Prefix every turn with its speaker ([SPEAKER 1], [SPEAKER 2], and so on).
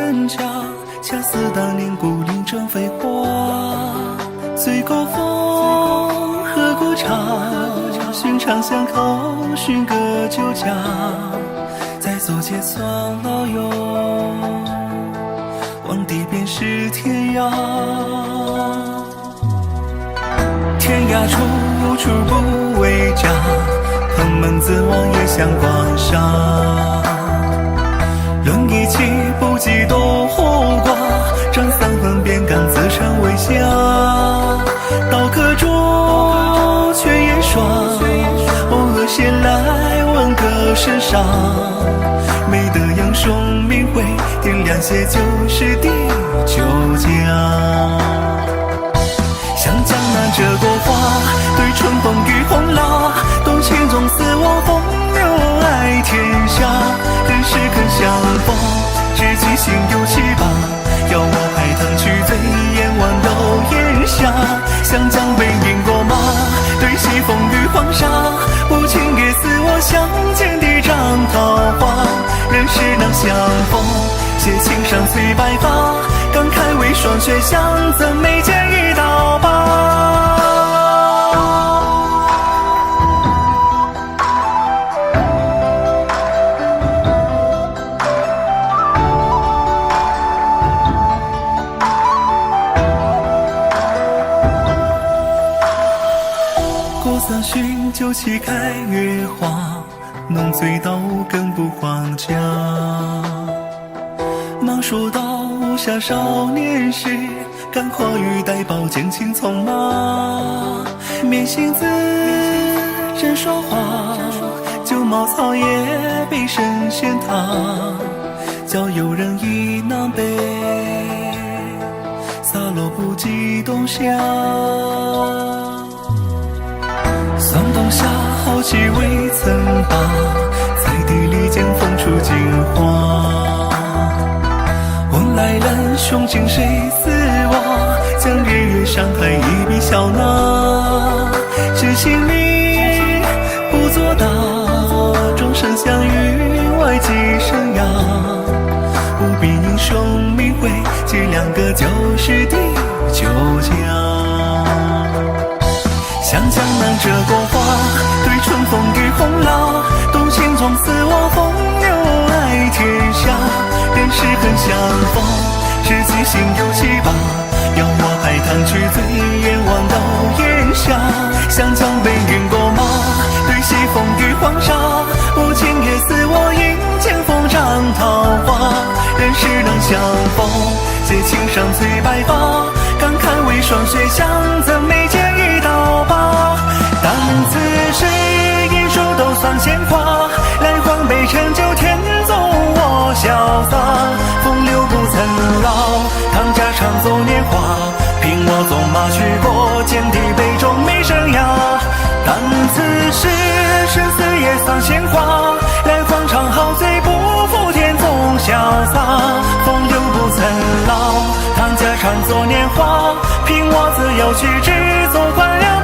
[SPEAKER 1] 人家，恰似当年故林正飞花。醉过风，喝过茶，寻常巷口，寻个酒家，再走街算老友，望地便是天涯。天涯处，无处不为家，蓬门自望也相关杀。论一气不及多火挂，转三分便敢自称为侠。刀可捉，却也耍，偶尔闲来问个身上。没得杨兄明慧，点亮些就是第九家。向江南折过花，对春风与红蜡，动情中似我风流爱天下。人世肯相逢，知己心有七八，邀我海棠去醉，眼弯楼檐下。湘江北饮过马，对西风与黄沙，无情也似我相见的张桃花。人世能相逢，携青山随白发，感慨为霜雪相赠，眉间一道疤。过三巡，酒旗开月华，浓醉到更不还家。忙说到无暇少年时，感化与带宝剑青匆马。面行字真说话，酒茅草也比神仙塔。教友人一南北，洒落不及冬夏。算冬夏好气未曾罢，在地里见风出金花。问来人兄敬谁似我，将日月山海一笔笑纳。知心你不作答，终身相遇外寄生涯。不必英雄名讳，这两个就是第九家。向江南折过花，对春风与红蜡，动情中似我风流爱天下。人世很相逢，知己心有七八，邀我海棠去醉，眼弯楼檐下。湘江北饮过马，对西风与黄沙，无情也似我迎剑锋斩桃花。人世能相逢，借青山催白发，感慨为霜雪相赠，眉间一道疤。但此时饮数都算鲜花，来换杯陈酒添奏我潇洒。风流不曾老，唐家常作年华，凭我纵马去过，剑地杯中没生涯。但此时生死也算鲜花，来换场好醉，不负天纵潇洒。风流不曾老，唐家常作年华，凭我自由去，只做官僚。